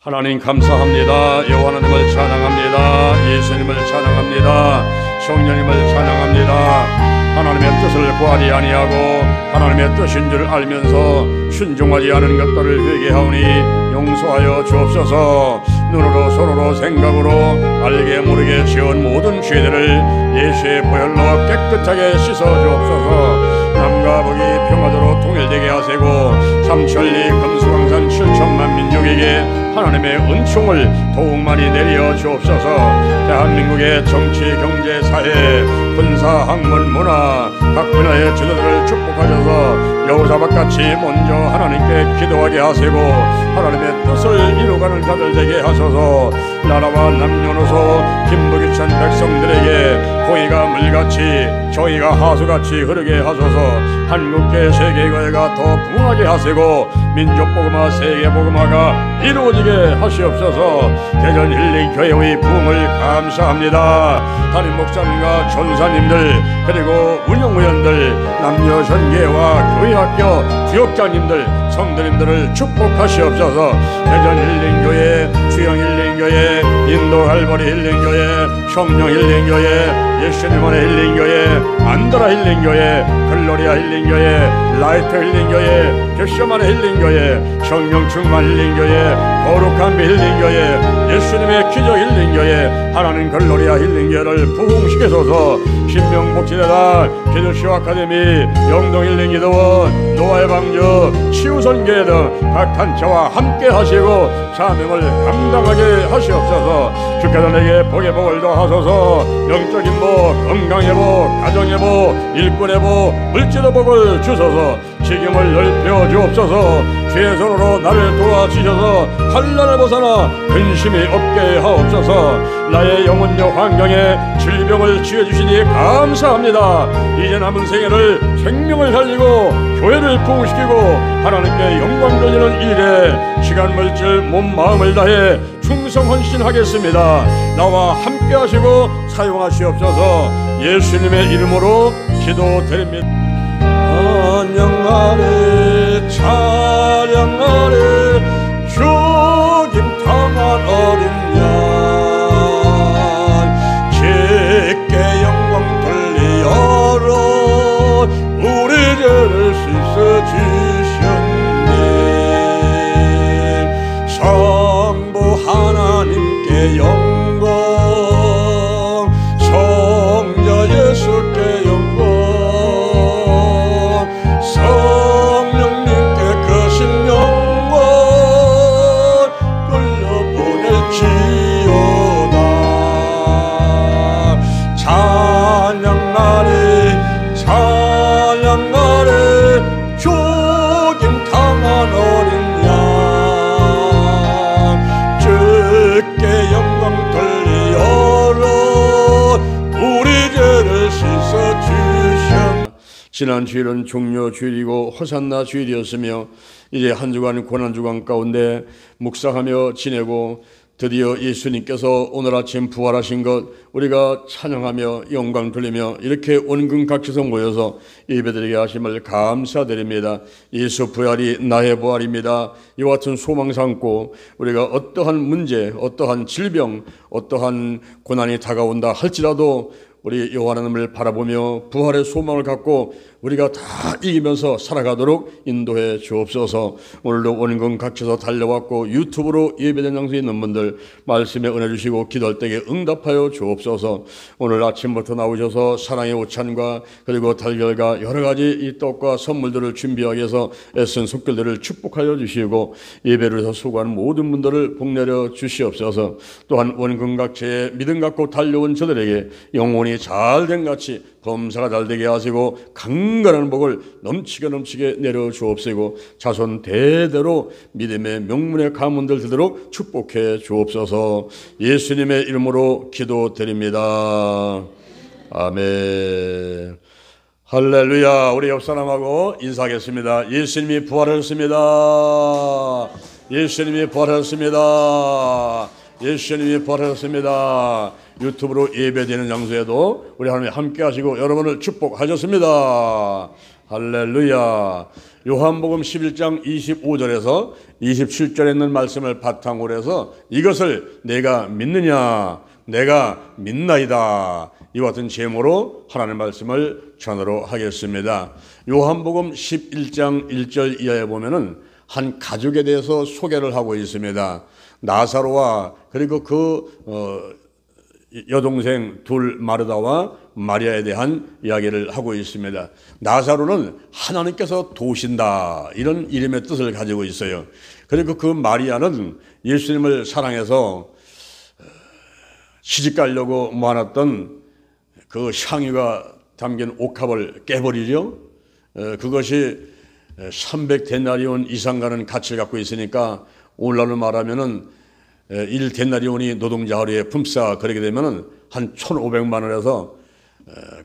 하나님 감사합니다. 여호와 하나님을 찬양합니다. 예수님을 찬양합니다. 성령님을 찬양합니다. 하나님의 뜻을 구하지 아니하고 하나님의 뜻인 줄 알면서 순종하지 않은 것들을 회개하오니 용서하여 주옵소서. 눈으로 손으로 생각으로 알게 모르게 지은 모든 죄들을 예수의 보혈로 깨끗하게 씻어 주옵소서. 남과 북이 평화도로 통일되게 하시고 삼천리 금수강산 7천만 민족에게 하나님의 은총을 더욱 많이 내려 주옵소서. 대한민국의 정치, 경제, 사회, 군사, 학문, 문화 각 분야의 지도자를 축복하셔서 여호사밧같이 먼저 하나님께 기도하게 하시고 하나님의 뜻을 이루가는 자들 되게 하소서. 나라와 남녀노소 김부기천 백성들에게 공의가 물같이 정의가 하수같이 흐르게 하소서. 한국계 세계교회가 더 부흥하게 하시고 민족복음화 세계복음화가 이루어지게 하시옵소서. 대전 힐링교회의 부흥을 감사합니다. 담임 목사님과 전사님들 그리고 운영위원들 남녀 전계와 교회학교 구역장님들 성도님들을 축복하시옵소서. 대전 힐링교회, 주영 힐링교회, 인도 할머니 힐링교회, 성령 힐링교회, 예수님 안의 힐링교회, 안드라 힐링교회, 글로리아 힐링교회, 라이트 힐링교회, 겟세마네 힐링교회, 성령 충만 힐링교회, 거룩한 비 힐링교회, 예수님의 기적 힐링교회, 하나님 글로리아 힐링교회를 부흥시켜줘서 신명복지대단, 기도시오 아카데미, 영동 힐링기도원, 노아의 방주, 치유선교회 등 각 단체와 함께 하시고 사명을 감당하게 하시옵소서. 주께서 내게 복의 복을 더하소서. 영적인 복, 건강의 복, 가정의 복, 일꾼의 복, 물질의 복을 주소서. 지금을 넓혀 주옵소서. 주의 손으로 나를 도와주셔서 환난을 벗어나 근심이 없게 하옵소서. 나의 영혼적 환경에 질병을 지어주시니 감사합니다. 이제 남은 생애를 생명을 살리고 교회를 부흥시키고 하나님께 영광 돌리는 일에 시간 물질 몸 마음을 다해 충성 헌신하겠습니다. 나와 함께 하시고 사용하시옵소서. 예수님의 이름으로 기도드립니다. 찬양하리 찬양하리 죽임 당한 어린 양 주께 영광 돌리어라. 우리 죄를 씻어 주셨네. 성부 하나님께 영광 성자 예수께 영광 성령님께 크신 영광 돌려보낼지어다. 찬양하리 찬양하리 죽임 당한 어린 양 주께 영광 돌리어라. 우리 죄를 씻어 주셨네. 지난 주일은 종려 주일이고 호산나 주일이었으며 이제 한 주간 고난 주간 가운데 묵상하며 지내고 드디어 예수님께서 오늘 아침 부활하신 것 우리가 찬양하며 영광 돌리며 이렇게 원근각지에서 모여서 예배드리게 하심을 감사드립니다. 예수 부활이 나의 부활입니다. 이와 같은 소망 삼고 우리가 어떠한 문제, 어떠한 질병, 어떠한 고난이 다가온다 할지라도 우리 여호와 하나님을 바라보며 부활의 소망을 갖고 우리가 다 이기면서 살아가도록 인도해 주옵소서. 오늘도 원근 각지에서 달려왔고 유튜브로 예배된 장소에 있는 분들 말씀에 은혜 주시고 기도할 때에 응답하여 주옵소서. 오늘 아침부터 나오셔서 사랑의 오찬과 그리고 달걀과 여러 가지 이 떡과 선물들을 준비하기 위해서 애쓴 속결들을 축복하여 주시고 예배를 해서 수고하는 모든 분들을 복내려 주시옵소서. 또한 원근 각지에 믿음 갖고 달려온 저들에게 영혼이 잘된 같이 범사가 잘되게 하시고 강건한 복을 넘치게 내려 주옵시고 자손 대대로 믿음의 명문의 가문들 되도록 축복해 주옵소서. 예수님의 이름으로 기도드립니다. 아멘. 할렐루야. 우리 옆 사람하고 인사하겠습니다. 예수님이 부활하셨습니다. 예수님이 부활하셨습니다. 예수님이 부활하셨습니다. 유튜브로 예배되는 장소에도 우리 하나님 함께 하시고 여러분을 축복하셨습니다. 할렐루야. 요한복음 11장 25절에서 27절에 있는 말씀을 바탕으로 해서 이것을 내가 믿느냐, 내가 믿나이다, 이와 같은 제목으로 하나님의 말씀을 전하도록 하겠습니다. 요한복음 11장 1절 이하에 보면은 한 가족에 대해서 소개를 하고 있습니다. 나사로와 그리고 그 여동생 둘 마르다와 마리아에 대한 이야기를 하고 있습니다. 나사로는 하나님께서 도우신다, 이런 이름의 뜻을 가지고 있어요. 그리고 그 마리아는 예수님을 사랑해서 시집가려고 모아놨던 그 향유가 담긴 옥합을 깨버리죠. 그것이 300데나리온 이상 가는 가치를 갖고 있으니까 오늘날로 말하면은 1데나리온이 노동자 하루에 품삯 그러게 되면은 한 1,500만 원에서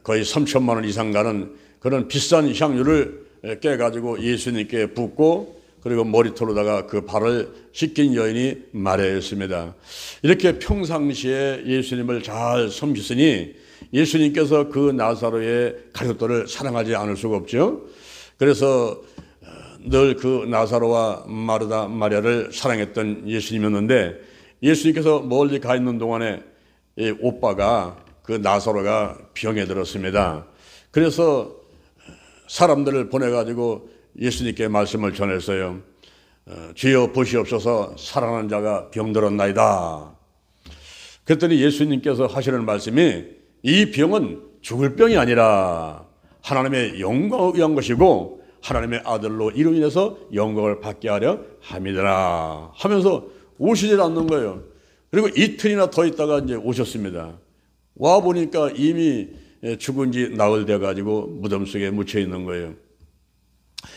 거의 3,000만 원 이상 가는 그런 비싼 향유를 깨가지고 예수님께 붓고 그리고 머리털로다가 그 발을 씻긴 여인이 마리아였습니다. 이렇게 평상시에 예수님을 잘 섬기시니 예수님께서 그 나사로의 가족들을 사랑하지 않을 수가 없죠. 그래서 늘 그 나사로와 마르다, 마리아를 사랑했던 예수님이었는데 예수님께서 멀리 가 있는 동안에 이 오빠가 그 나사로가 병에 들었습니다. 그래서 사람들을 보내가지고 예수님께 말씀을 전했어요. 주여 보시옵소서, 살아난 자가 병들었나이다. 그랬더니 예수님께서 하시는 말씀이 이 병은 죽을 병이 아니라 하나님의 영광을 위한 것이고 하나님의 아들로 이로 인해서 영광을 받게 하려 함이더라 하면서 오시질 않는 거예요. 그리고 이틀이나 더 있다가 이제 오셨습니다. 와 보니까 이미 죽은 지 나흘 돼가지고 무덤 속에 묻혀 있는 거예요.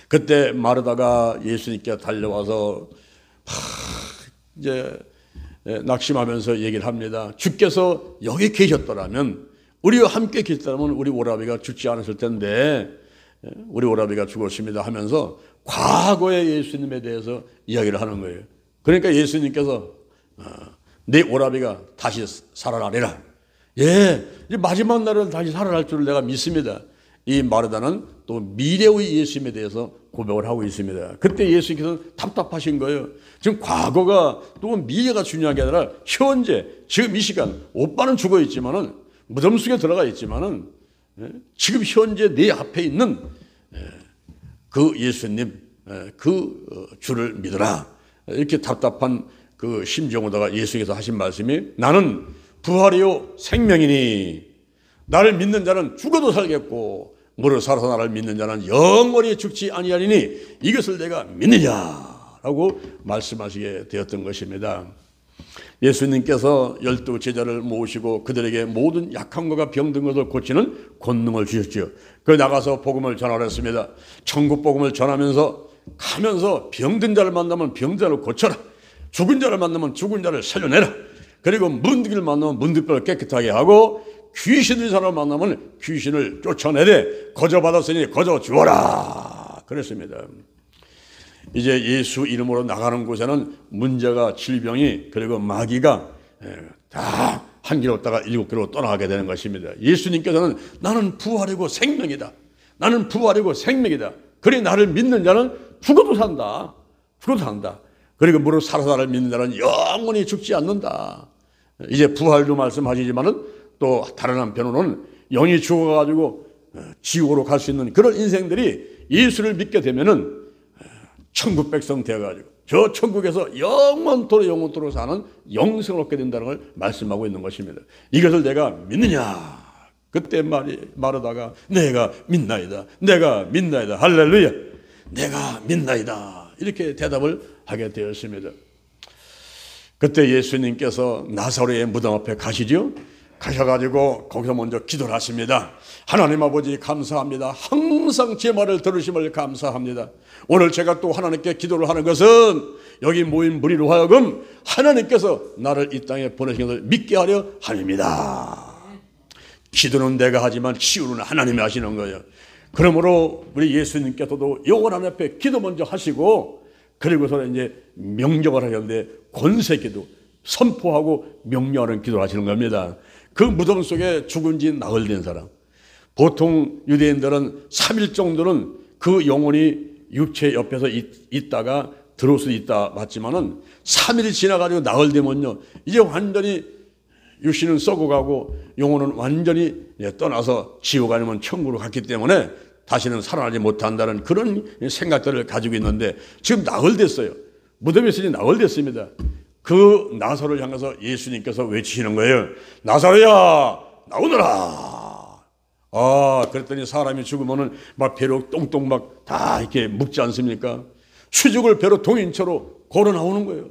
그때 마르다가 예수님께 달려와서 이제 낙심하면서 얘기를 합니다. 주께서 여기 계셨더라면, 우리와 함께 계셨다면 우리 오라비가 죽지 않았을 텐데 우리 오라비가 죽었습니다 하면서 과거의 예수님에 대해서 이야기를 하는 거예요. 그러니까 예수님께서 내 오라비가 다시 살아나리라. 예, 이제 마지막 날은 다시 살아날 줄을 내가 믿습니다. 이 마르다는 또 미래의 예수님에 대해서 고백을 하고 있습니다. 그때 예수님께서는 답답하신 거예요. 지금 과거가 또 미래가 중요한 게 아니라 현재, 지금 이 시간, 오빠는 죽어 있지만은 무덤 속에 들어가 있지만은 지금 현재 내 앞에 있는 그 예수님, 그 주를 믿어라. 이렇게 답답한 그 심정으로다가 예수께서 하신 말씀이 나는 부활이요 생명이니 나를 믿는 자는 죽어도 살겠고 무릇 살아서 나를 믿는 자는 영원히 죽지 아니하리니 이것을 내가 믿느냐라고 말씀하시게 되었던 것입니다. 예수님께서 12 제자를 모으시고 그들에게 모든 약한 것과 병든 것을 고치는 권능을 주셨지요. 그 나가서 복음을 전하랬습니다. 천국 복음을 전하면서 가면서 병든 자를 만나면 병든 자를 고쳐라. 죽은 자를 만나면 죽은 자를 살려내라. 그리고 문득이를 만나면 문득을 깨끗하게 하고 귀신을 사람을 만나면 귀신을 쫓아내되 거저받았으니 거저 주어라 그랬습니다. 이제 예수 이름으로 나가는 곳에는 문제가, 질병이, 그리고 마귀가 다 한 길로 갔다가 7길로 떠나가게 되는 것입니다. 예수님께서는 나는 부활이고 생명이다. 나는 부활이고 생명이다. 그리 나를 믿는 자는 죽어도 산다. 죽어도 산다. 그리고 무릇 살아서 나를 믿는 자는 영원히 죽지 않는다. 이제 부활도 말씀하시지만은 또 다른 한편으로는 영이 죽어가지고 지옥으로 갈 수 있는 그런 인생들이 예수를 믿게 되면은 천국 백성 되어가지고 저 천국에서 영원토록 사는 영생을 얻게 된다는 걸 말씀하고 있는 것입니다. 이것을 내가 믿느냐? 그때 마르다가 내가 믿나이다. 내가 믿나이다. 할렐루야. 내가 믿나이다. 이렇게 대답을 하게 되었습니다. 그때 예수님께서 나사로의 무덤 앞에 가시죠. 가셔가지고 거기서 먼저 기도를 하십니다. 하나님 아버지 감사합니다. 항상 제 말을 들으심을 감사합니다. 오늘 제가 또 하나님께 기도를 하는 것은 여기 모인 무리로 하여금 하나님께서 나를 이 땅에 보내신 것을 믿게 하려 함입니다. 기도는 내가 하지만 치유는 하나님이 하시는 거예요. 그러므로 우리 예수님께서도 영원한 앞에 기도 먼저 하시고 그리고서 이제 명령을 하셨는데 권세기도 선포하고 명령하는 기도를 하시는 겁니다. 그 무덤 속에 죽은 지 나흘 된 사람, 보통 유대인들은 3일 정도는 그 영혼이 육체 옆에서 있다가 들어올 수도 있다 맞지만은 3일이 지나가지고 나흘 되면요, 이제 완전히 육신은 썩어가고 영혼은 완전히 떠나서 지옥 아니면 천국으로 갔기 때문에 다시는 살아나지 못한다는 그런 생각들을 가지고 있는데, 지금 나흘 됐어요. 무덤에 있으니 나흘 됐습니다. 그 나사로를 향해서 예수님께서 외치시는 거예요. 나사로야, 나오너라. 그랬더니 사람이 죽으면은 막 배로 똥똥 막 다 이렇게 묵지 않습니까? 수족을 배로 동인처로 걸어 나오는 거예요.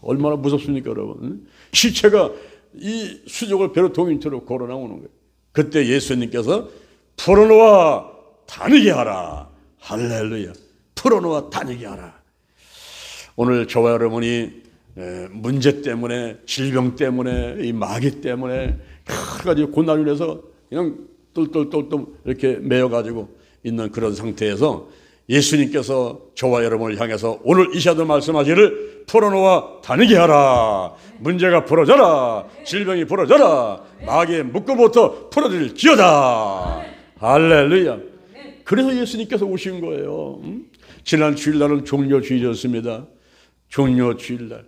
얼마나 무섭습니까, 여러분? 시체가 이 수족을 배로 동인처로 걸어 나오는 거예요. 그때 예수님께서 풀어놓아 다니게 하라. 할렐루야. 풀어놓아 다니게 하라. 오늘 저와 여러분이 문제 때문에, 질병 때문에, 이 마귀 때문에 여러 가지 고난을 해서 그냥 똘똘똘똘 이렇게 매여가지고 있는 그런 상태에서 예수님께서 저와 여러분을 향해서 오늘 이 시간도 말씀하시기를 풀어놓아 다니게 하라. 문제가 풀어져라. 질병이 풀어져라. 마귀의 묶음부터 풀어질지어다. 할렐루야. 그래서 예수님께서 오신 거예요. 지난 주일날은 종려주일이었습니다. 종려주일날.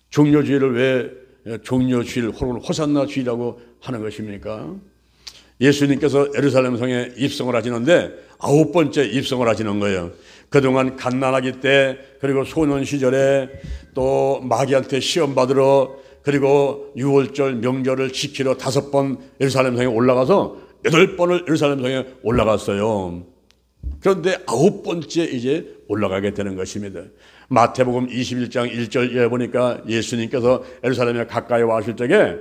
종려주일을 왜 종려주일 혹은 호산나 주일이라고 하는 것입니까? 예수님께서 예루살렘 성에 입성을 하시는데 9번째 입성을 하시는 거예요. 그동안 갓난아기 때, 그리고 소년 시절에, 또 마귀한테 시험 받으러, 그리고 유월절 명절을 지키러 5번 예루살렘 성에 올라가서 8번을 예루살렘 성에 올라갔어요. 그런데 9번째 이제 올라가게 되는 것입니다. 마태복음 21장 1절에 보니까 예수님께서 예루살렘에 가까이 와실 적에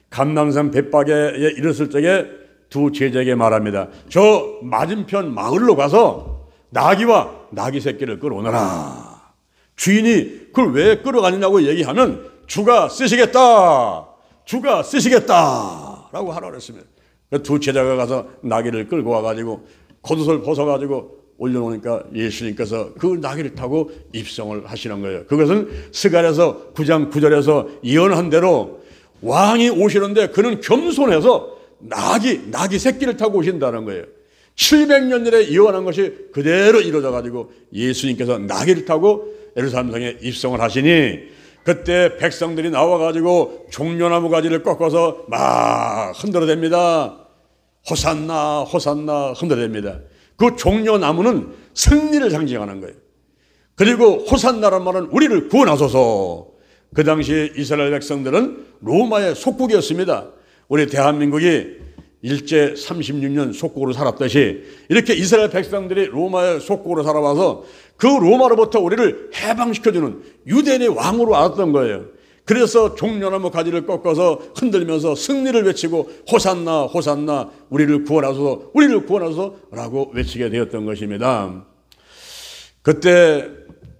감람산 벳박에 이르렀을 적에 두 제자에게 말합니다. 저 맞은편 마을로 가서 나귀와 나귀 새끼를 끌어오너라. 주인이 그걸 왜 끌어가느냐고 얘기하면 주가 쓰시겠다. 주가 쓰시겠다. 라고 하라 그랬습니다. 두 제자가 가서 나귀를 끌고 와가지고 겉옷을 벗어가지고 올려놓으니까 예수님께서 그 나귀를 타고 입성을 하시는 거예요. 그것은 스가랴서 9장 9절에서 예언한 대로 왕이 오시는데 그는 겸손해서 나귀 새끼를 타고 오신다는 거예요. 700년 전에 예언한 것이 그대로 이루어져가지고 예수님께서 나귀를 타고 예루살렘 성에 입성을 하시니, 그때 백성들이 나와가지고 종려나무 가지를 꺾어서 막 흔들어댑니다. 호산나 호산나 흔들어댑니다. 그 종려나무는 승리를 상징하는 거예요. 그리고 호산나란 말은 우리를 구원하소서. 그 당시 이스라엘 백성들은 로마의 속국이었습니다. 우리 대한민국이 일제 36년 속국으로 살았듯이 이렇게 이스라엘 백성들이 로마의 속국으로 살아와서 그 로마로부터 우리를 해방시켜주는 유대인의 왕으로 알았던 거예요. 그래서 종려나무 가지를 꺾어서 흔들면서 승리를 외치고 호산나 호산나 우리를 구원하소서 우리를 구원하소서 라고 외치게 되었던 것입니다. 그때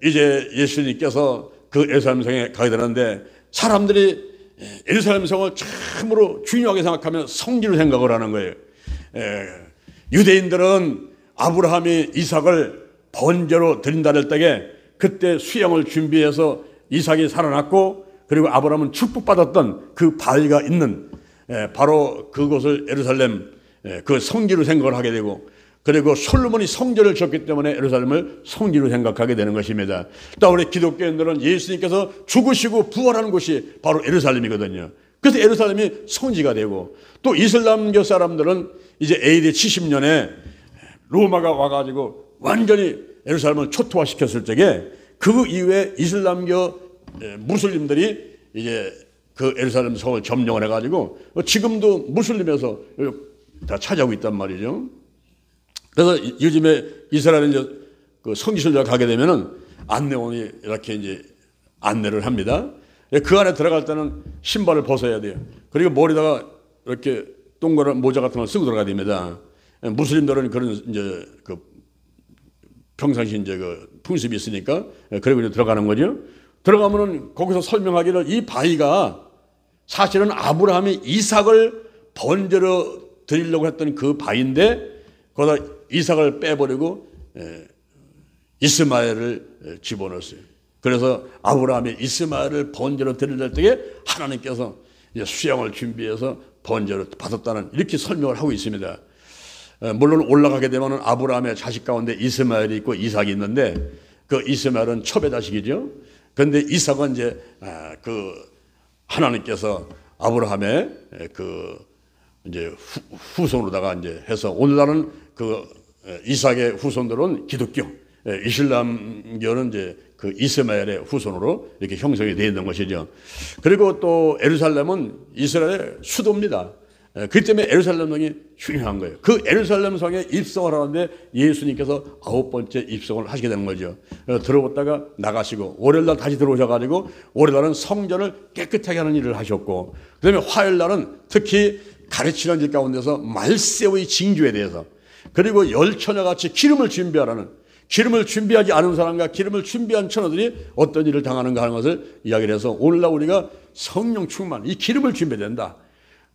이제 예수님께서 그 예루살렘 성에 가게 되는데, 사람들이 예루살렘 성을 참으로 중요하게 생각하면 성지로 생각을 하는 거예요. 유대인들은 아브라함이 이삭을 번제로 드린다 할 때에 그때 수양을 준비해서 이삭이 살아났고, 그리고 아브라함은 축복받았던 그 바위가 있는 바로 그곳을 예루살렘 그 성지로 생각을 하게 되고, 그리고 솔로몬이 성전을 지었기 때문에 예루살렘을 성지로 생각하게 되는 것입니다. 또 우리 기독교인들은 예수님께서 죽으시고 부활하는 곳이 바로 예루살렘이거든요. 그래서 예루살렘이 성지가 되고, 또 이슬람교 사람들은 이제 AD 70년에 로마가 와가지고 완전히 예루살렘을 초토화시켰을 적에 그 이후에 이슬람교 무슬림들이 이제 그 예루살렘 성을 점령을 해가지고 지금도 무슬림에서 다 차지하고 있단 말이죠. 그래서 요즘에 이스라엘 이제 그 성지순례 가게 되면은 안내원이 이렇게 이제 안내를 합니다. 그 안에 들어갈 때는 신발을 벗어야 돼요. 그리고 머리다가 이렇게 동그란 모자 같은 걸 쓰고 들어가야 됩니다. 무슬림들은 그런 이제 그 평상시 이제 그 풍습이 있으니까 그리고 이제 들어가는 거죠. 들어가면은 거기서 설명하기를 이 바위가 사실은 아브라함이 이삭을 번제로 드리려고 했던 그 바위인데 거기다 이삭을 빼버리고 이스마엘을 집어넣었어요. 그래서 아브라함이 이스마엘을 번제로 드릴 때에 하나님께서 이제 수양을 준비해서 번제로 받았다는 이렇게 설명을 하고 있습니다. 물론 올라가게 되면 아브라함의 자식 가운데 이스마엘이 있고 이삭이 있는데 그 이스마엘은 첩의 자식이죠. 그런데 이삭은 이제 그 하나님께서 아브라함의 그 이제 후손으로다가 이제 해서 오늘날은 그 이삭의 후손들은 기독교, 이슬람교는 이제 그 이스마엘의 후손으로 이렇게 형성이 되어 있는 것이죠. 그리고 또 예루살렘은 이스라엘의 수도입니다. 그렇기 때문에 예루살렘 성이 중요한 거예요. 그 예루살렘 성에 입성을 하는데 예수님께서 9번째 입성을 하시게 되는 거죠. 들어오다가 나가시고 월요일날 다시 들어오셔가지고 월요일날은 성전을 깨끗하게 하는 일을 하셨고, 그 다음에 화요일날은 특히 가르치는 일 가운데서 말세의 징조에 대해서, 그리고 열처녀같이 기름을 준비하라는, 기름을 준비하지 않은 사람과 기름을 준비한 처녀들이 어떤 일을 당하는가 하는 것을 이야기를 해서 오늘날 우리가 성령 충만, 이 기름을 준비해야 된다.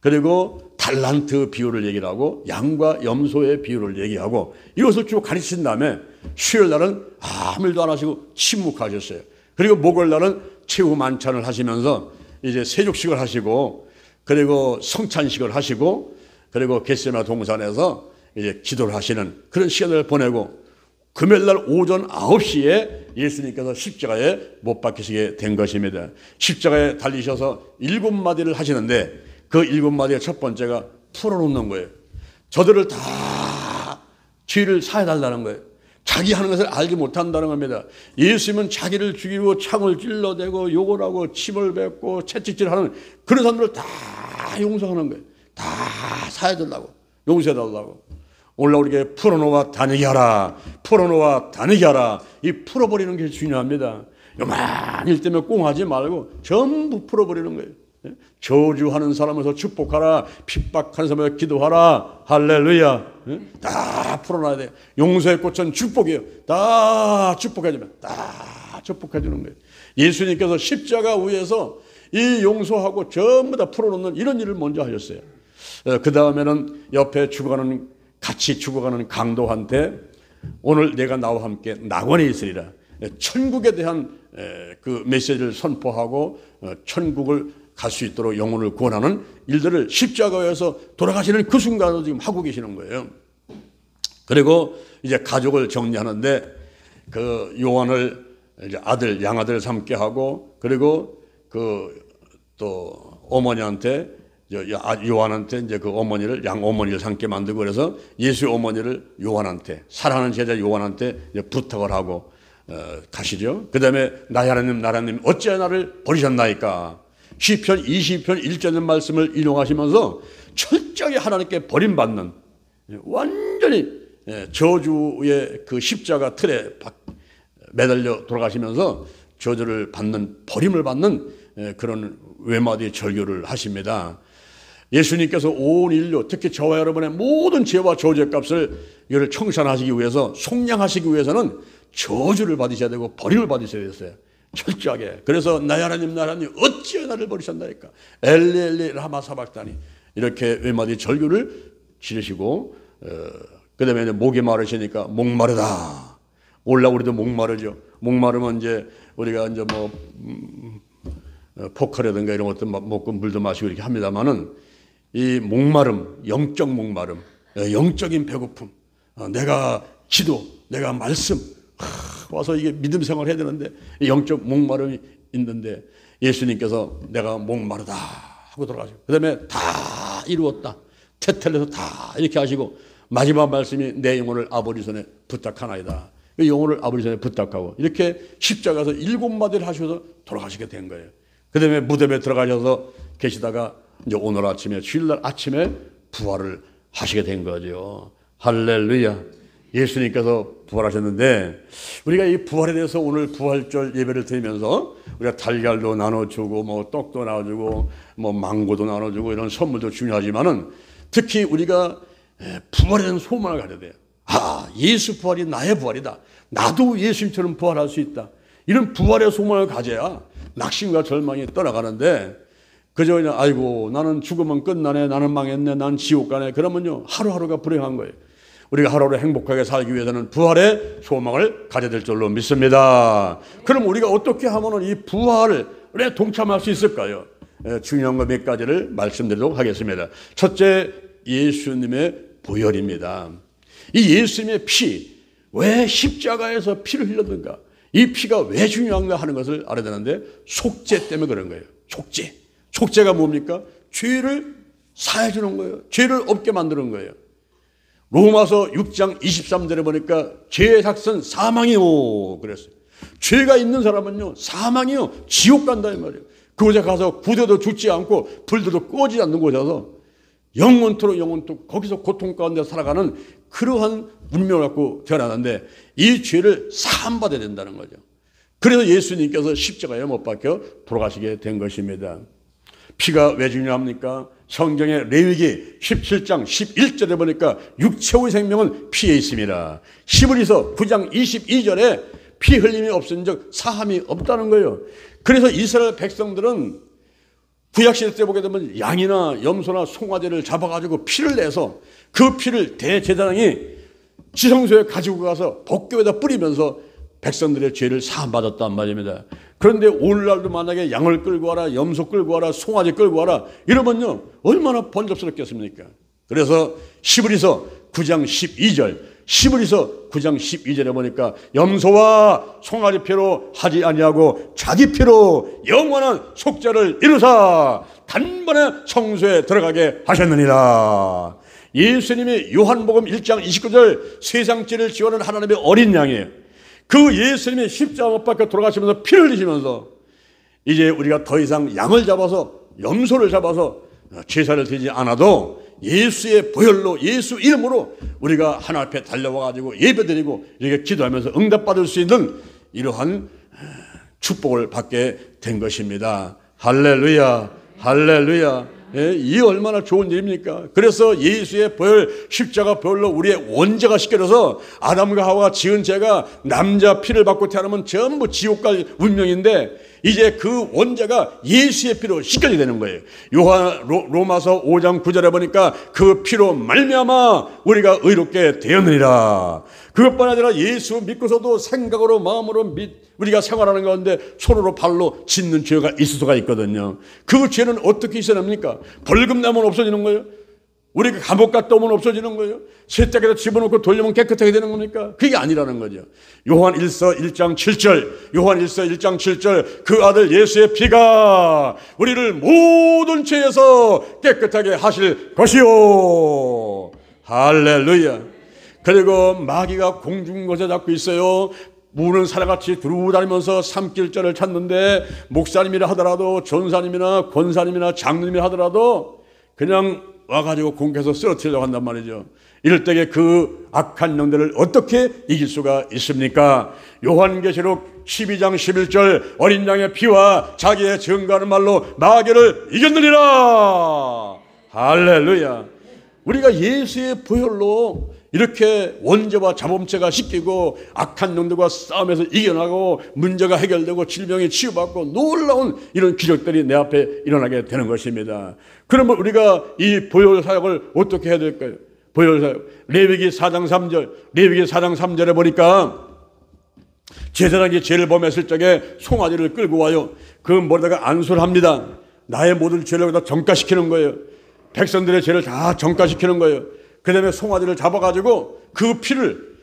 그리고 달란트 비유를 얘기를 하고 양과 염소의 비유를 얘기하고 이것을 쭉 가르친 다음에 수요일 날은 아무 일도 안 하시고 침묵하셨어요. 그리고 목요일 날은 최후 만찬을 하시면서 이제 세족식을 하시고 그리고 성찬식을 하시고 그리고 겟세마네 동산에서 이제 기도를 하시는 그런 시간을 보내고, 금요일 날 오전 9시에 예수님께서 십자가에 못 박히시게 된 것입니다. 십자가에 달리셔서 7마디를 하시는데 그 7마디의 첫 번째가 풀어놓는 거예요. 저들을 다 죄를 사해달라는 거예요. 자기 하는 것을 알지 못한다는 겁니다. 예수님은 자기를 죽이고 창을 찔러대고 욕을 하고 침을 뱉고 채찍질하는 그런 사람들을 다 용서하는 거예요. 다 사해달라고, 용서해달라고. 오늘 우리에게 풀어놓아 다니게 하라, 풀어놓아 다니게 하라. 이 풀어버리는 게 중요합니다. 요만 일 때문에 꽁하지 말고 전부 풀어버리는 거예요. 저주하는 사람에서 축복하라, 핍박하는 사람에서 기도하라. 할렐루야. 다 풀어놔야 돼요. 용서의 꽃은 축복이에요. 다 축복해주면 다 축복해주는 거예요. 예수님께서 십자가 위에서 이 용서하고 전부 다 풀어놓는 이런 일을 먼저 하셨어요. 그 다음에는 옆에 죽어가는, 같이 죽어가는 강도한테 오늘 내가 나와 함께 낙원에 있으리라, 천국에 대한 그 메시지를 선포하고 천국을 갈 수 있도록 영혼을 구원하는 일들을 십자가에서 돌아가시는 그 순간도 지금 하고 계시는 거예요. 그리고 이제 가족을 정리하는데 그 요한을 이제 아들, 양아들 삼게 하고, 그리고 그 또 어머니한테, 요한한테 이제 그 어머니를, 양 어머니를 삼게 만들고, 그래서 예수의 어머니를 요한한테, 사랑하는 제자 요한한테 이제 부탁을 하고 가시죠. 그 다음에 나의 하나님, 나의 하나님 어찌하여 나를 버리셨나이까. 시편 20편 1절의 말씀을 인용하시면서 철저히 하나님께 버림받는, 완전히 저주의 그 십자가 틀에 매달려 돌아가시면서 저주를 받는, 버림을 받는 그런 외마디 절규를 하십니다. 예수님께서 온 인류, 특히 저와 여러분의 모든 죄와 저주의 값을 이를 청산하시기 위해서, 속량하시기 위해서는 저주를 받으셔야 되고 버림을 받으셔야 됐어요. 철저하게. 그래서 나의 하나님, 나의 하나님 어찌하여 나를 버리셨나이까. 엘리 엘리 라마 사박다니, 이렇게 외마디 절규를 지르시고, 그 다음에 목이 마르시니까 목마르다. 올라 우리도 목마르죠. 목마르면 이제 우리가 이제 뭐 포카라든가 이런 것도 먹고 물도 마시고 이렇게 합니다만은, 이 목마름, 영적 목마름, 영적인 배고픔, 내가 기도, 내가 말씀, 와서 이게 믿음 생활을 해야 되는데 영적 목마름이 있는데 예수님께서 내가 목마르다 하고 돌아가시고, 그 다음에 다 이루었다, 테텔에서 다 이렇게 하시고, 마지막 말씀이 내 영혼을 아버지 손에 부탁하나이다. 영혼을 아버지 손에 부탁하고 이렇게 십자가에서 7마디를 하셔서 돌아가시게 된 거예요. 그 다음에 무덤에 들어가셔서 계시다가 이제 오늘 아침에, 주일날 아침에 부활을 하시게 된 거죠. 할렐루야. 예수님께서 부활하셨는데, 우리가 이 부활에 대해서 오늘 부활절 예배를 드리면서 우리가 달걀도 나눠주고 뭐 떡도 나눠주고 뭐 망고도 나눠주고 이런 선물도 중요하지만은, 특히 우리가 부활에 대한 소망을 가져야 돼요. 아, 예수 부활이 나의 부활이다. 나도 예수님처럼 부활할 수 있다. 이런 부활의 소망을 가져야 낙심과 절망이 떠나가는데, 그저 그냥 아이고 나는 죽으면 끝나네, 나는 망했네, 난 지옥 가네, 그러면요 하루하루가 불행한 거예요. 우리가 하루하루 행복하게 살기 위해서는 부활의 소망을 가져야 될 줄로 믿습니다. 그럼 우리가 어떻게 하면 이 부활에 동참할 수 있을까요? 중요한 거 몇 가지를 말씀드리도록 하겠습니다. 첫째, 예수님의 보혈입니다. 이 예수님의 피, 왜 십자가에서 피를 흘렸는가? 이 피가 왜 중요한가 하는 것을 알아야 되는데, 속죄 때문에 그런 거예요. 속죄. 속죄가 뭡니까? 죄를 사해 주는 거예요. 죄를 없게 만드는 거예요. 로마서 6장 23절에 보니까 죄의 삭은 사망이요 그랬어요. 죄가 있는 사람은요, 사망이요, 지옥 간다 이 말이에요. 그곳에 가서 구돼도 죽지 않고 불도 꺼지지 않는 곳에 가서 영원토록 거기서 고통 가운데 살아가는 그러한 운명을 갖고 태어나는데, 이 죄를 사함받아야 된다는 거죠. 그래서 예수님께서 십자가에 못 박혀 돌아가시게 된 것입니다. 피가 왜 중요합니까? 성경의 레위기 17장 11절에 보니까 육체의 생명은 피에 있습니다. 히브리서 9장 22절에 피 흘림이 없은 적 사함이 없다는 거예요. 그래서 이스라엘 백성들은 구약시대 때 보게 되면 양이나 염소나 송아지를 잡아가지고 피를 내서 그 피를 대제사장이 지성소에 가지고 가서 법궤에다 뿌리면서 백성들의 죄를 사함받았단 말입니다. 그런데 오늘날도 만약에 양을 끌고 와라, 염소 끌고 와라, 송아지 끌고 와라 이러면요, 얼마나 번잡스럽겠습니까? 그래서 히브리서 9장 12절, 히브리서 9장 12절에 보니까 염소와 송아지 피로 하지 아니하고 자기 피로 영원한 속죄를 이루사 단번에 성소에 들어가게 하셨느니라. 예수님이 요한복음 1장 29절 세상 죄를 지원하는 하나님의 어린 양이에요. 그 예수님이 십자가 못 박혀 돌아가시면서 피를 흘리시면서 이제 우리가 더 이상 양을 잡아서 염소를 잡아서 제사를 드리지 않아도 예수의 보혈로, 예수 이름으로 우리가 하나님 앞에 달려와 가지고 예배드리고 이렇게 기도하면서 응답받을 수 있는 이러한 축복을 받게 된 것입니다. 할렐루야, 할렐루야. 예, 이 얼마나 좋은 일입니까? 그래서 예수의 보혈, 십자가 보혈로 우리의 원죄가 씻겨져서 아담과 하와가 지은 죄가 남자 피를 받고 태어나면 전부 지옥 갈 운명인데, 이제 그 원죄가 예수의 피로 씻겨지게 되는 거예요. 로마서 5장 9절에 보니까 그 피로 말미암아 우리가 의롭게 되었느니라. 그것뿐 아니라 예수 믿고서도 생각으로 마음으로 우리가 생활하는 가운데 손으로 발로 짓는 죄가 있을 수가 있거든요. 그 죄는 어떻게 있어냅니까? 벌금 내면 없어지는 거예요? 우리가 감옥 갔다 오면 없어지는 거예요? 세탁에다 집어넣고 돌리면 깨끗하게 되는 겁니까? 그게 아니라는 거죠. 요한 1서 1장 7절, 요한 1서 1장 7절, 그 아들 예수의 피가 우리를 모든 죄에서 깨끗하게 하실 것이요. 할렐루야. 그리고 마귀가 공중 곳에 잡고 있어요. 무는 사람같이 두루다니면서 삼킬자를 찾는데, 목사님이라 하더라도 전사님이나 권사님이나 장님이라 하더라도 그냥 와가지고 공개해서 쓰러뜨리려고 한단 말이죠. 이럴 때에 그 악한 영들을 어떻게 이길 수가 있습니까? 요한계시록 12장 11절, 어린 양의 피와 자기의 증거하는 말로 마귀를 이겼느니라. 할렐루야. 우리가 예수의 보혈로 이렇게 원죄와 자범죄가 씻기고 악한 영들과 싸움에서 이겨나고 문제가 해결되고 질병이 치유받고 놀라운 이런 기적들이 내 앞에 일어나게 되는 것입니다. 그러면 우리가 이 보혈 사역을 어떻게 해야 될까요? 보혈 사역. 레위기 4장 3절에 보니까 제사장이 죄를 범했을 적에 송아지를 끌고 와요. 그 머리다가 안수를 합니다. 나의 모든 죄를 다 전가시키는 거예요. 백성들의 죄를 다 전가시키는 거예요. 그 다음에 송아지를 잡아가지고 그 피를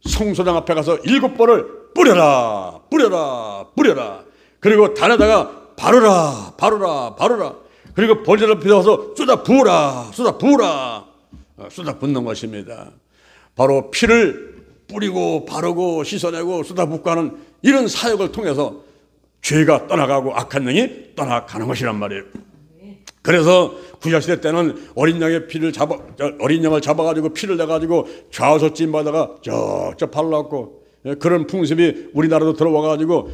성소장 앞에 가서 7번을 뿌려라, 뿌려라, 뿌려라. 그리고 단에다가 바르라, 바르라, 바르라. 그리고 벌레를 피워서 쏟아 부으라, 쏟아 부으라. 쏟아 붓는 것입니다. 바로 피를 뿌리고 바르고 씻어내고 쏟아 붓고 하는 이런 사역을 통해서 죄가 떠나가고 악한 영이 떠나가는 것이란 말이에요. 그래서 구약시대 때는 어린 양의 어린 양을 잡아가지고 피를 내가지고 좌우서 찜바다가 쩍쩍 발라갖고, 그런 풍습이 우리나라도 들어와가지고,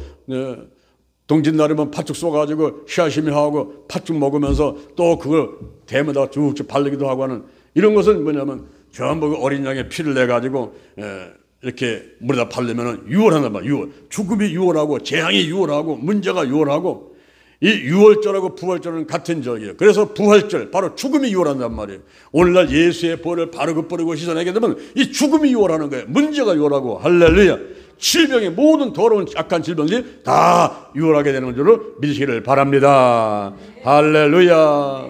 동짓날이면 팥죽 쏘가지고 시아심이 하고 팥죽 먹으면서 또 그걸 대면에다가 쭉쭉 바르기도 하고 하는 이런 것은 뭐냐면 전부 어린 양의 피를 내가지고 이렇게 물에다 바르면은 유월한단 말이에요. 유월. 죽음이 유월하고 재앙이 유월하고 문제가 유월하고, 이 유월절하고 부활절은 같은 절이에요. 그래서 부활절, 바로 죽음이 유월한단 말이에요. 오늘날 예수의 보혈을 바르고 뿌리고 씻어내게 되면 이 죽음이 유월하는 거예요. 문제가 유월하고, 할렐루야. 질병의 모든 더러운 악한 질병들이 다 유월하게 되는 줄을 믿으시기를 바랍니다. 할렐루야.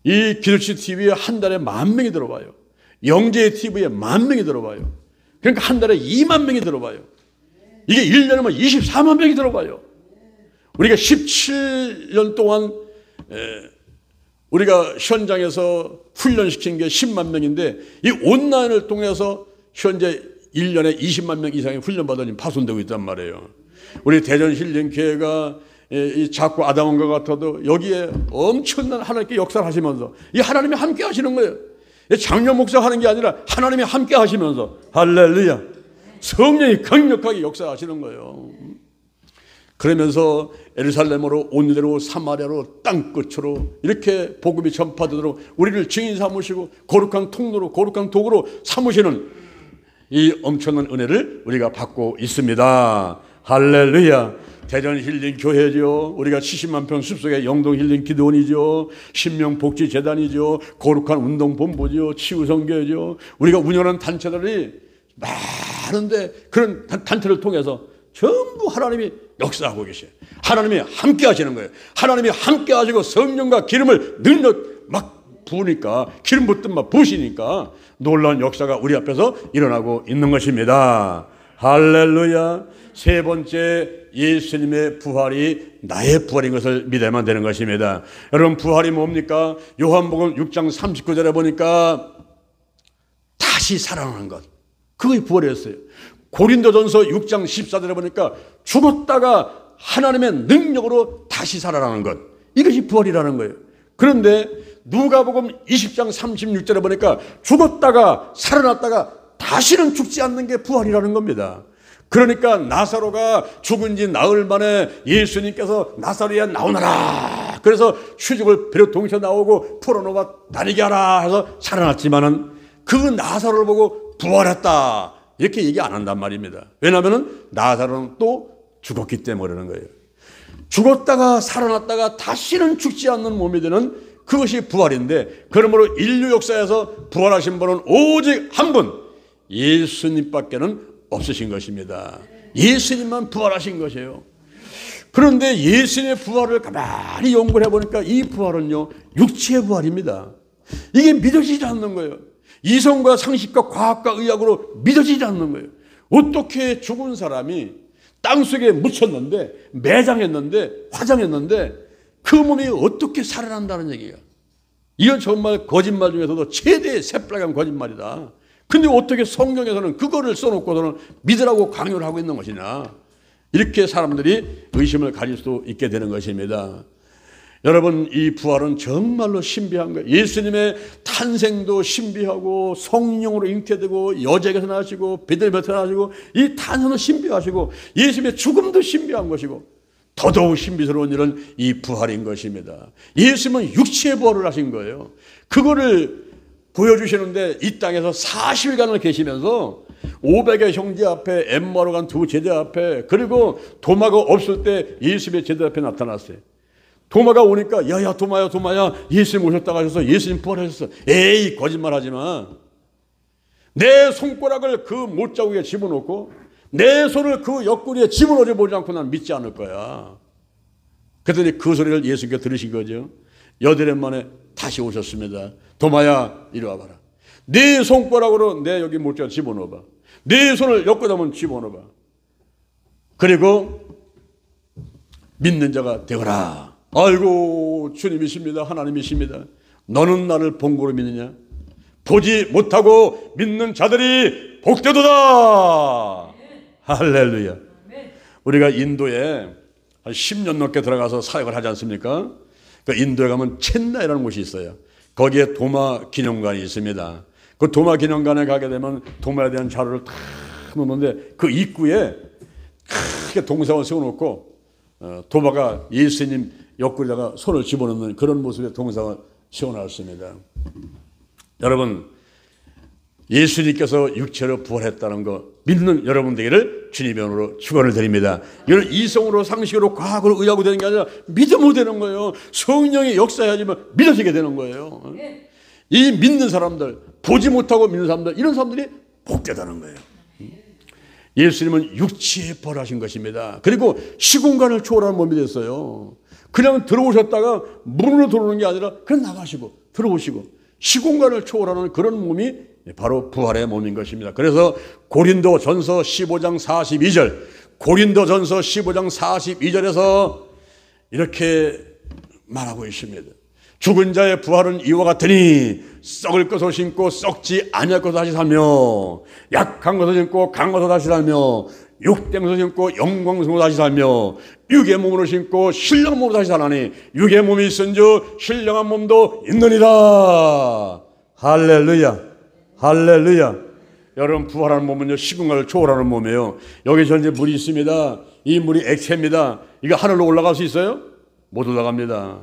이 기도치 TV에 한 달에 10,000명이 들어봐요. 영재 TV에 10,000명이 들어봐요. 그러니까 한 달에 20,000명이 들어봐요. 이게 1년이면 240,000명이 들어봐요. 우리가 17년 동안 우리가 현장에서 훈련시킨 게 10만 명인데 이 온라인을 통해서 현재 1년에 20만 명 이상의 훈련받은 파손되고 있단 말이에요. 우리 대전 힐링교회가 이 작고 아담한 것 같아도 여기에 엄청난 하나님께 역사를 하시면서 이 하나님이 함께 하시는 거예요. 장로 목사 하는 게 아니라 하나님이 함께 하시면서 할렐루야 성령이 강력하게 역사하시는 거예요. 그러면서 예루살렘으로 온유대로 사마리아로 땅끝으로 이렇게 복음이 전파되도록 우리를 증인 삼으시고 거룩한 통로로 거룩한 도구로 삼으시는 이 엄청난 은혜를 우리가 받고 있습니다. 할렐루야. 대전 힐링 교회죠. 우리가 70만 평 숲속의 영동 힐링 기도원이죠. 신명복지재단이죠. 거룩한 운동본부죠. 치유성교회죠. 우리가 운영하는 단체들이 많은데 그런 단체를 통해서 전부 하나님이 역사하고 계셔요. 하나님이 함께 하시는 거예요. 하나님이 함께 하시고 성령과 기름을 능력 막 부으니까 기름 붓듯 막 부으시니까 놀라운 역사가 우리 앞에서 일어나고 있는 것입니다. 할렐루야. 세 번째, 예수님의 부활이 나의 부활인 것을 믿어야만 되는 것입니다. 여러분, 부활이 뭡니까? 요한복음 6장 39절에 보니까 다시 살아나는 것, 그게 부활이었어요. 고린도전서 6장 14절에 보니까 죽었다가 하나님의 능력으로 다시 살아나는 것, 이것이 부활이라는 거예요. 그런데 누가복음 20장 36절에 보니까 죽었다가 살아났다가 다시는 죽지 않는 게 부활이라는 겁니다. 그러니까 나사로가 죽은 지 나흘 만에 예수님께서 나사로야 나오너라, 그래서 휴죽을 비롯 동시에 나오고 풀어놓아 다니게 하라 해서 살아났지만은 그 나사로를 보고 부활했다 이렇게 얘기 안 한단 말입니다. 왜냐하면 나사로는 또 죽었기 때문에 그러는 거예요. 죽었다가 살아났다가 다시는 죽지 않는 몸이 되는 그것이 부활인데, 그러므로 인류 역사에서 부활하신 분은 오직 한 분, 예수님밖에는 없으신 것입니다. 예수님만 부활하신 것이에요. 그런데 예수님의 부활을 가만히 연구를 해보니까 이 부활은요, 육체의 부활입니다. 이게 믿어지지 않는 거예요. 이성과 상식과 과학과 의학으로 믿어지지 않는 거예요. 어떻게 죽은 사람이 땅속에 묻혔는데, 매장했는데, 화장했는데 그 몸이 어떻게 살아난다는 얘기예요. 이건 정말 거짓말 중에서도 최대의 새빨간 거짓말이다. 근데 어떻게 성경에서는 그거를 써놓고서는 믿으라고 강요를 하고 있는 것이냐, 이렇게 사람들이 의심을 가질 수도 있게 되는 것입니다. 여러분, 이 부활은 정말로 신비한 거예요. 예수님의 탄생도 신비하고 성령으로 잉태되고 여자에게서 나시고 베들레헴에서 나시고 이 탄생도 신비하시고 예수님의 죽음도 신비한 것이고 더더욱 신비스러운 일은 이 부활인 것입니다. 예수님은 육체의 부활을 하신 거예요. 그거를 보여주시는데 이 땅에서 40일간을 계시면서 500의 형제 앞에, 엠마오로 간 두 제자 앞에, 그리고 도마가 없을 때 예수님의 제자 앞에 나타났어요. 도마가 오니까 야야 도마야 도마야, 예수님 오셨다고 하셔서 예수님 부활하셨어. 에이, 거짓말하지 마. 내 손가락을 그 못자국에 집어넣고 내 손을 그 옆구리에 집어넣어 보지 않고 난 믿지 않을 거야. 그랬더니 그 소리를 예수님께 들으신 거죠. 8일 만에 다시 오셨습니다. 도마야, 이리 와봐라. 네 손가락으로 내 여기 못자국에 집어넣어봐. 네 손을 옆구리에 한번 집어넣어봐. 그리고 믿는 자가 되거라. 아이고, 주님이십니다. 하나님이십니다. 너는 나를 본 거로 믿느냐? 보지 못하고 믿는 자들이 복되도다. 할렐루야. 우리가 인도에 한 10년 넘게 들어가서 사역을 하지 않습니까? 그 인도에 가면 첸나이라는 곳이 있어요. 거기에 도마 기념관이 있습니다. 그 도마 기념관에 가게 되면 도마에 대한 자료를 다 놓는데 그 입구에 크게 동상을 세워놓고 도마가 예수님 옆구리에다가 손을 집어넣는 그런 모습의 동상을 세워놨습니다. 여러분, 예수님께서 육체로 부활했다는 거 믿는 여러분 되기를 주님의 이름으로 축원을 드립니다. 이건 이성으로, 상식으로, 과학으로, 의학으로 되는 게 아니라 믿음으로 되는 거예요. 성령이 역사해야지만 믿어지게 되는 거예요. 이 믿는 사람들, 보지 못하고 믿는 사람들, 이런 사람들이 복되다는 거예요. 예수님은 육체에 부활하신 것입니다. 그리고 시공간을 초월하는 몸이 됐어요. 그냥 들어오셨다가 문으로 들어오는 게 아니라 그냥 나가시고 들어오시고 시공간을 초월하는 그런 몸이 바로 부활의 몸인 것입니다. 그래서 고린도전서 15장 42절, 고린도전서 15장 42절에서 이렇게 말하고 있습니다. 죽은 자의 부활은 이와 같으니 썩을 것을 신고 썩지 아니할 것을 다시 살며, 약한 것을 신고 강한 것을 다시 살며, 육된 것을 신고 영광스러운 것을 다시 살며, 육의 몸으로 신고 신령한 몸으로 다시 살아니 육의 몸이 있은즉 신령한 몸도 있느니라. 할렐루야, 할렐루야. 여러분, 부활하는 몸은요, 시공간을 초월하는 몸이에요. 여기 현재 물이 있습니다. 이 물이 액체입니다. 이거 하늘로 올라갈 수 있어요? 못 올라갑니다.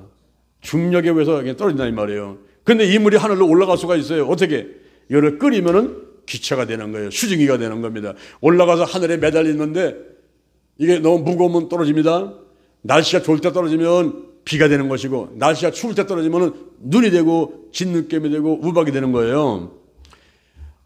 중력에 의해서 그냥 떨어진다 이 말이에요. 근데 이 물이 하늘로 올라갈 수가 있어요. 어떻게? 이거를 끓이면은 기체가 되는 거예요. 수증기가 되는 겁니다. 올라가서 하늘에 매달리는데 이게 너무 무거우면 떨어집니다. 날씨가 좋을 때 떨어지면 비가 되는 것이고, 날씨가 추울 때 떨어지면 눈이 되고 진눈깨이 되고 우박이 되는 거예요.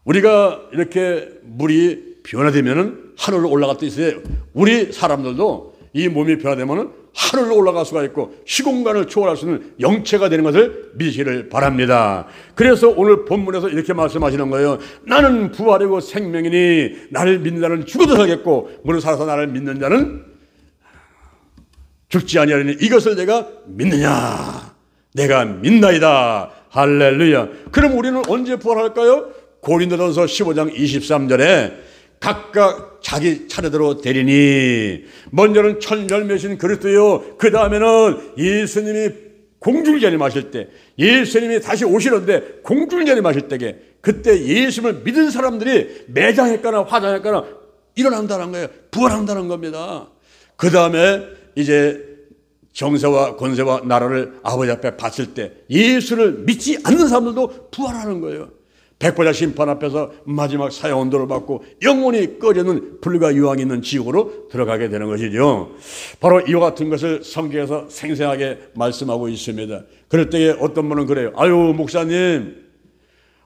우리가 이렇게 물이 변화되면은 하늘로 올라갈 때 있어요. 우리 사람들도 이 몸이 변화되면은 하늘로 올라갈 수가 있고 시공간을 초월할 수 있는 영체가 되는 것을 믿으시기를 바랍니다. 그래서 오늘 본문에서 이렇게 말씀하시는 거예요. 나는 부활이고 생명이니 나를 믿는 자는 죽어도 살겠고 무릇 살아서 나를 믿는 자는 죽지 아니하리니 이것을 내가 믿느냐? 내가 믿나이다. 할렐루야. 그럼 우리는 언제 부활할까요? 고린도전서 15장 23절에 각각 자기 차례대로 되리니, 먼저는 천절매신 그리스도요, 그 다음에는 예수님이 공중전임하실 때, 예수님이 다시 오시는데 공중전임하실 때에 그때 예수님을 믿은 사람들이 매장했거나 화장했거나 일어난다는 거예요. 부활한다는 겁니다. 그 다음에 이제 정세와 권세와 나라를 아버지 앞에 바칠 때 예수를 믿지 않는 사람들도 부활하는 거예요. 백보자 심판 앞에서 마지막 사형 온도를 받고 영원히 꺼져있는 불과 유황이 있는 지옥으로 들어가게 되는 것이죠. 바로 이와 같은 것을 성경에서 생생하게 말씀하고 있습니다. 그럴 때에 어떤 분은 그래요. 아유 목사님,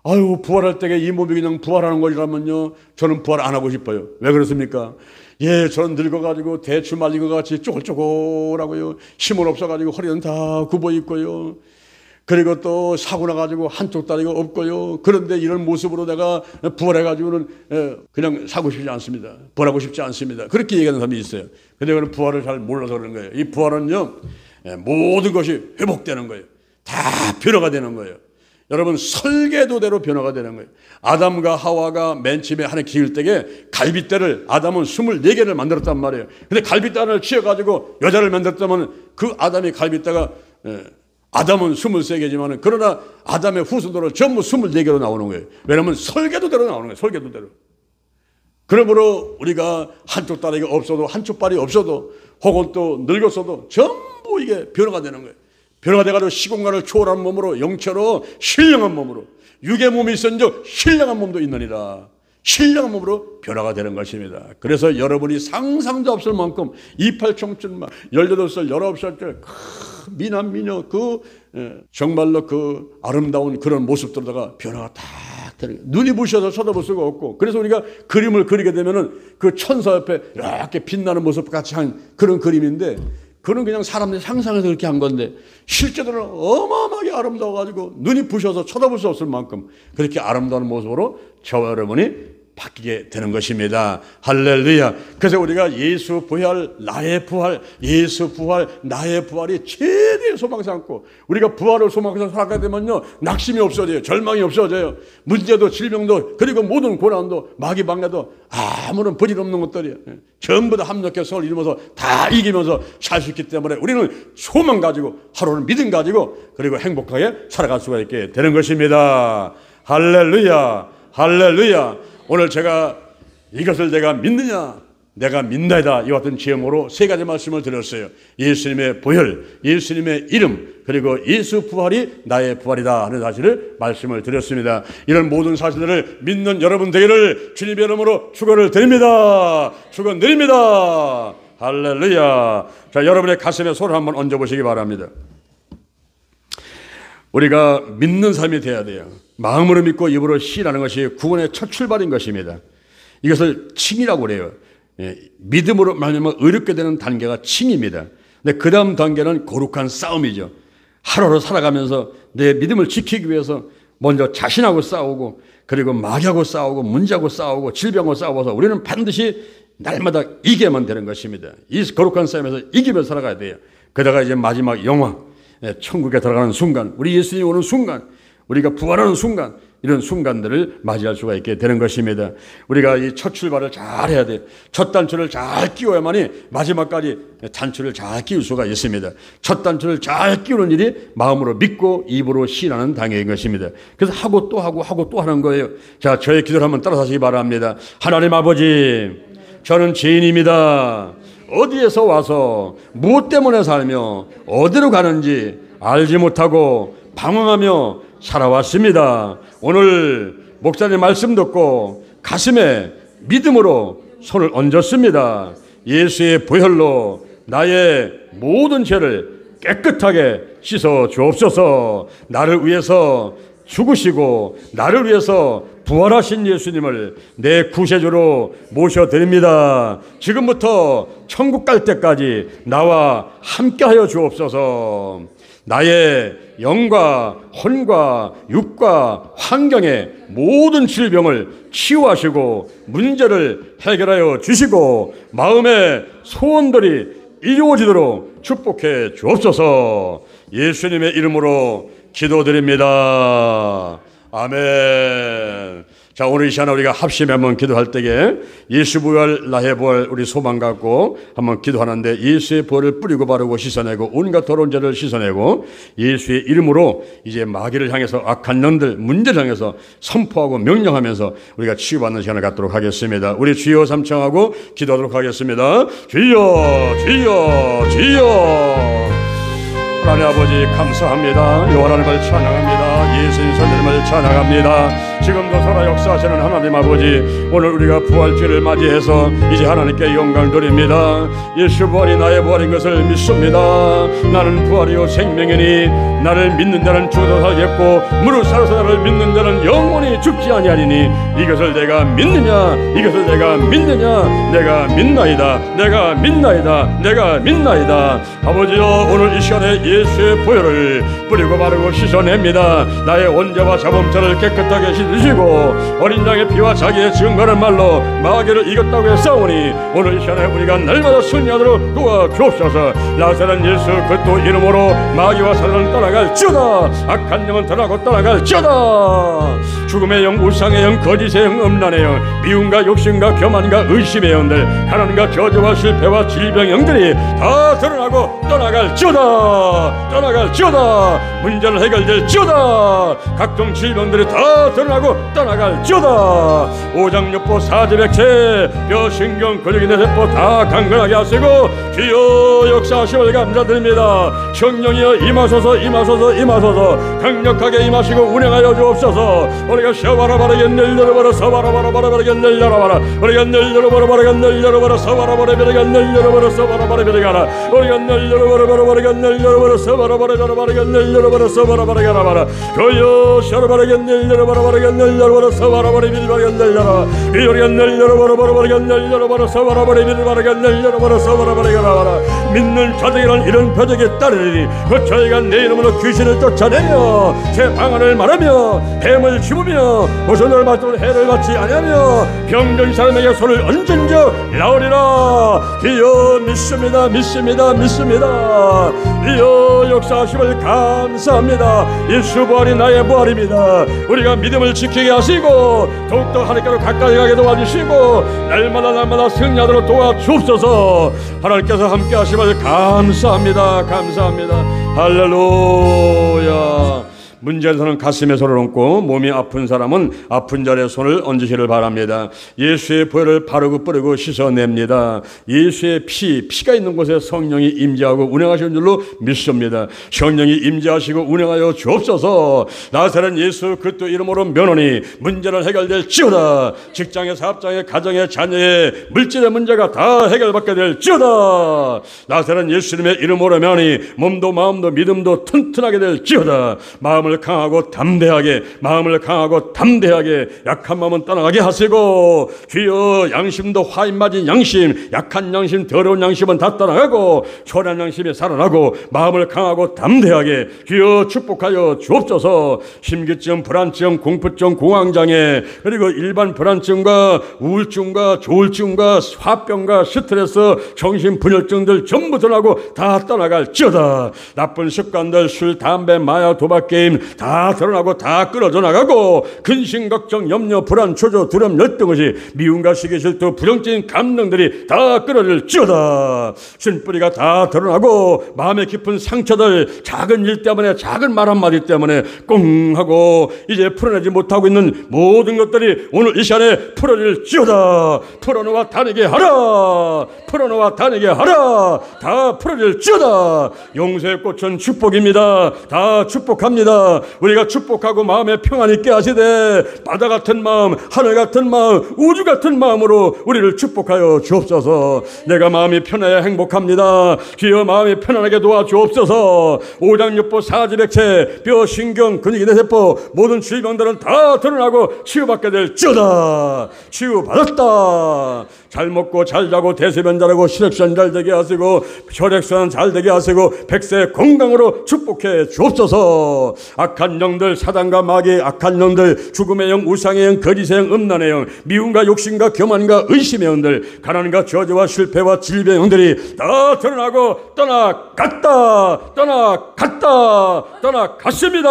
아유 부활할 때에 이 몸이 그냥 부활하는 것이라면요, 저는 부활 안 하고 싶어요. 왜 그렇습니까? 예, 저는 늙어가지고 대추 말린 것 같이 쪼글쪼글하고요, 힘은 없어가지고 허리는 다 굽어 있고요, 그리고 또 사고 나가지고 한쪽 다리가 없고요. 그런데 이런 모습으로 내가 부활해가지고는 그냥 사고 싶지 않습니다. 부활하고 싶지 않습니다. 그렇게 얘기하는 사람이 있어요. 근데 그는 부활을 잘 몰라서 그런 거예요. 이 부활은요, 모든 것이 회복되는 거예요. 다 변화가 되는 거예요. 여러분, 설계도대로 변화가 되는 거예요. 아담과 하와가 맨 처음에 하나님 기을 때에 갈빗대를 아담은 24개를 만들었단 말이에요. 근데 갈빗대를 치어가지고 여자를 만들었다면 그 아담이 갈빗대가 아담은 23개지만 그러나 아담의 후손들은 전부 24개로 나오는 거예요. 왜냐하면 설계도대로 나오는 거예요. 설계도대로. 그러므로 우리가 한쪽 다리가 없어도 한쪽 발이 없어도 혹은 또 늙었어도 전부 이게 변화가 되는 거예요. 변화가 돼가지고 시공간을 초월한 몸으로, 영체로 신령한 몸으로, 육의 몸이 있었는즉 신령한 몸도 있느니라. 신령한 몸으로 변화가 되는 것입니다. 그래서 여러분이 상상도 없을 만큼 28청춘 18살, 19살 때 미남 미녀 정말로 그 아름다운 그런 모습들다가 변화가 딱 되는 거예요. 눈이 부셔서 쳐다볼 수가 없고, 그래서 우리가 그림을 그리게 되면은 그 천사 옆에 이렇게 빛나는 모습 같이 한 그런 그림인데, 그는 그냥 사람들이 상상해서 그렇게 한 건데 실제로는 어마어마하게 아름다워가지고 눈이 부셔서 쳐다볼 수 없을 만큼 그렇게 아름다운 모습으로 저와 여러분이 바뀌게 되는 것입니다. 할렐루야. 그래서 우리가 예수 부활, 나의 부활, 예수 부활, 나의 부활이 최대의 소망 삼고 우리가 부활을 소망해서 살아가게 되면요, 낙심이 없어져요. 절망이 없어져요. 문제도 질병도 그리고 모든 고난도 마귀 방해도 아무런 버릴 없는 것들이에요. 전부 다 합력해서 성을 이루면서 다 이기면서 살 수 있기 때문에 우리는 소망 가지고 하루는 믿음 가지고 그리고 행복하게 살아갈 수가 있게 되는 것입니다. 할렐루야. 할렐루야. 오늘 제가 이것을 내가 믿느냐, 내가 믿나이다, 이와 같은 제목으로 세 가지 말씀을 드렸어요. 예수님의 보혈, 예수님의 이름, 그리고 예수 부활이 나의 부활이다 하는 사실을 말씀을 드렸습니다. 이런 모든 사실들을 믿는 여러분 되기를 주님의 이름으로 축원을 드립니다. 축원드립니다. 할렐루야. 자, 여러분의 가슴에 손을 한번 얹어보시기 바랍니다. 우리가 믿는 삶이 되어야 돼요. 마음으로 믿고 입으로 시인하는 것이 구원의 첫 출발인 것입니다. 이것을 칭이라고 그래요. 믿음으로 말미암아 의롭게 되는 단계가 칭입니다. 근데 그 다음 단계는 거룩한 싸움이죠. 하루하루 살아가면서 내 믿음을 지키기 위해서 먼저 자신하고 싸우고, 그리고 마귀하고 싸우고, 문제하고 싸우고, 질병하고 싸워서 우리는 반드시 날마다 이겨야만 되는 것입니다. 이 거룩한 싸움에서 이기면서 살아가야 돼요. 그러다가 이제 마지막 영화, 천국에 들어가는 순간, 우리 예수님이 오는 순간, 우리가 부활하는 순간, 이런 순간들을 맞이할 수가 있게 되는 것입니다. 우리가 이 첫 출발을 잘 해야 돼요. 첫 단추를 잘 끼워야만이 마지막까지 단추를 잘 끼울 수가 있습니다. 첫 단추를 잘 끼우는 일이 마음으로 믿고 입으로 시인하는 당연인 것입니다. 그래서 하고 또 하고 하고 또 하는 거예요. 자, 저의 기도를 한번 따라서 하시기 바랍니다. 하나님 아버지, 저는 죄인입니다. 어디에서 와서 무엇 때문에 살며 어디로 가는지 알지 못하고 방황하며 살아왔습니다. 오늘 목사님 말씀 듣고 가슴에 믿음으로 손을 얹었습니다. 예수의 보혈로 나의 모든 죄를 깨끗하게 씻어 주옵소서. 나를 위해서 죽으시고 나를 위해서 부활하신 예수님을 내 구세주로 모셔드립니다. 지금부터 천국 갈 때까지 나와 함께하여 주옵소서. 나의 영과 혼과 육과 환경의 모든 질병을 치유하시고 문제를 해결하여 주시고 마음의 소원들이 이루어지도록 축복해 주옵소서. 예수님의 이름으로 기도드립니다. 아멘. 자, 오늘 이 시간에 우리가 합심해 한번 기도할 때에 예수 부활 나의 부활 우리 소망 갖고 한번 기도하는데, 예수의 부활을 뿌리고 바르고 씻어내고 온갖 더러운 죄를 씻어내고 예수의 이름으로 이제 마귀를 향해서 악한 영들 문제를 향해서 선포하고 명령하면서 우리가 치유받는 시간을 갖도록 하겠습니다. 우리 주여 삼청하고 기도하도록 하겠습니다. 주여 주여 주여. 하나님 아버지 감사합니다. 요 하나님을 찬양합니다. 예수님 선생님을 찬양합니다. 지금도 살아 역사하시는 하나님 아버지, 오늘 우리가 부활주를 맞이해서 이제 하나님께 영광 드립니다. 예수 부활이 나의 부활인 것을 믿습니다. 나는 부활이요 생명이니 나를 믿는 자는 죽어도 살겠고 무릇 살아서 나를 믿는 자는 영원히 죽지 아니하리니 이것을 내가 믿느냐, 이것을 내가 믿느냐. 내가 믿나이다, 내가 믿나이다, 내가 믿나이다. 아버지여, 오늘 이 시간에 예수의 보혈을 뿌리고 바르고 씻어냅니다. 나의 원죄와 자범죄를 깨끗하게 씻으시고 어린 양의 피와 자기의 증거하는 말로 마귀를 이겼다고 했사오니 오늘 이 시간에 우리가 날마다 승리하도록 도와주옵소서. 나사렛 예수 그리스도 이름으로 마귀와 사단은 떠나갈지어다. 악한 영은 떠나고 떠나갈지어다. 죽음의 영, 우상의 영, 거짓의 영, 음란의 영, 미움과 욕심과 교만과 의심의 영들, 가난과 저주와 실패와 질병의 영들이 다 드러나고 떠나갈지어다. 떠나갈지어다. 문제는 해결될지어다. 각종 질병들이 다 드러나고 떠나갈지어다. 오장육부 사지백체 뼈 신경 근육이 뇌세포 다 강건하게 하시고 주여 역사하심을 감사드립니다. 성령이여 임하소서 임하소서 임하소서. 강력하게 임하시고 운행하여 주옵소서. 우리가 셔바라바라게 늘려버려 서바라바라바라게 늘려버려 우리가 늘려버려 늘려버려 서바라바라게 늘려버려 서바라바라게 우리가 늘려버려 늘려버려 서바라바라게 늘려버려 서바라바라게 주여 셔바라게 늘려버려 늘려버려 서바라바라게 늘려버려 우리가 늘려버려 늘려버려 서바라바라게 늘려버려 서바라바라게 믿는 자들이란 이런 표적이 따르니 그 저희가 내 이름으로 귀신을 쫓아내며 제 방언을 말하며 뱀을 집으며 무슨 을 받도록 해를 받지 아니하며 병든 사람에게 손을 얹은 적 나오리라. 주여 믿습니다 믿습니다 믿습니다. 주여 역사하심을 감사합니다. 예수 부활이 나의 부활입니다. 우리가 믿음을 지키게 하시고 더욱더 하나님께로 가까이 가게 도와주시고 날마다 승리하도록 도와주옵소서. 하나님께서 함께 하심을 감사합니다. 감사합니다. 할렐루야. 문제는 사람은 가슴에 손을 얹고 몸이 아픈 사람은 아픈 자리에 손을 얹으시기를 바랍니다. 예수의 보혈을 바르고 뿌리고 씻어냅니다. 예수의 피가 있는 곳에 성령이 임재하고 운행하시는 줄로 믿습니다. 성령이 임재하시고 운행하여 주옵소서. 나사렛 예수 그리스도 이름으로 면허니 문제는 해결될지어다. 직장의 사업장의 가정의 자녀의 물질의 문제가 다 해결받게 될지어다. 나사렛 예수님의 이름으로 면허니 몸도 마음도 믿음도 튼튼하게 될지어다. 마음은 마음을 강하고 담대하게, 마음을 강하고 담대하게 약한 마음은 떠나가게 하시고, 주여 양심도 화인 맞은 양심, 약한 양심, 더러운 양심은 다 떠나가고 초라한 양심이 살아나고 마음을 강하고 담대하게 주여 축복하여 주옵소서. 심기증, 불안증, 공포증, 공황장애, 그리고 일반 불안증과 우울증과 조울증과 화병과 스트레스, 정신분열증들 전부 드러나고 다 떠나갈지어다. 나쁜 습관들, 술, 담배, 마약, 도박, 게임 다 드러나고 다 끊어져 나가고, 근심, 걱정, 염려, 불안, 초조, 두려움, 열등, 의식, 미움과 시기, 질투, 부정적인 감정들이 다 끊어질지어다. 신뿌리가 다 드러나고 마음의 깊은 상처들, 작은 일 때문에, 작은 말 한마디 때문에 꽁 하고 이제 풀어내지 못하고 있는 모든 것들이 오늘 이 시간에 풀어질지어다. 풀어놓아 다니게 하라. 풀어놓아 다니게 하라. 다 풀어질지어다. 용서의 꽃은 축복입니다. 다 축복합니다. 우리가 축복하고 마음에 평안 있게 하시되 바다 같은 마음, 하늘 같은 마음, 우주 같은 마음으로 우리를 축복하여 주옵소서. 내가 마음이 편해야 행복합니다. 주여 마음이 편안하게 도와주옵소서. 오장육부 사지백체, 뼈, 신경, 근육이 내세포 모든 질병들은 다 드러나고 치유받게 될지어다. 치유받았다. 잘 먹고 잘 자고 대소변 잘하고 시력선 잘 되게 하시고 혈액순환 잘 되게 하시고 백세 건강으로 축복해 주옵소서. 악한 영들, 사단과 마귀, 악한 영들, 죽음의 영, 우상의 영, 거짓의 영, 음란의 영, 미움과 욕심과 교만과 의심의 영들, 가난과 저주와 실패와 질병의 영들이 다 드러나고 떠나갔다. 떠나갔다. 떠나갔습니다.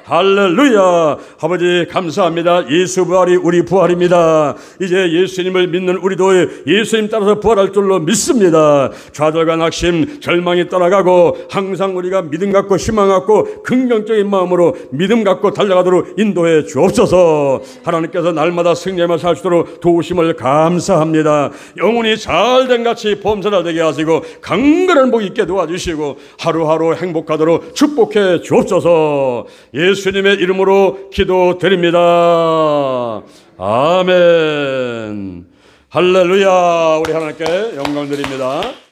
할렐루야. 아버지 감사합니다. 예수 부활이 우리 부활입니다. 이제 예수님을 믿는 우리도 예수님 따라서 부활할 줄로 믿습니다. 좌절과 낙심, 절망이 떠나가고 항상 우리가 믿음 갖고 희망 갖고 긍정적인 마음으로 믿음 갖고 달려가도록 인도해 주옵소서. 하나님께서 날마다 승리하며 살 수 있도록 도우심을 감사합니다. 영혼이 잘된 같이 범사가 되게 하시고 강건한 복 있게 도와주시고 하루하루 행복하도록 축복해 주옵소서. 예수님의 이름으로 기도드립니다. 아멘. 할렐루야. 우리 하나님께 영광 드립니다.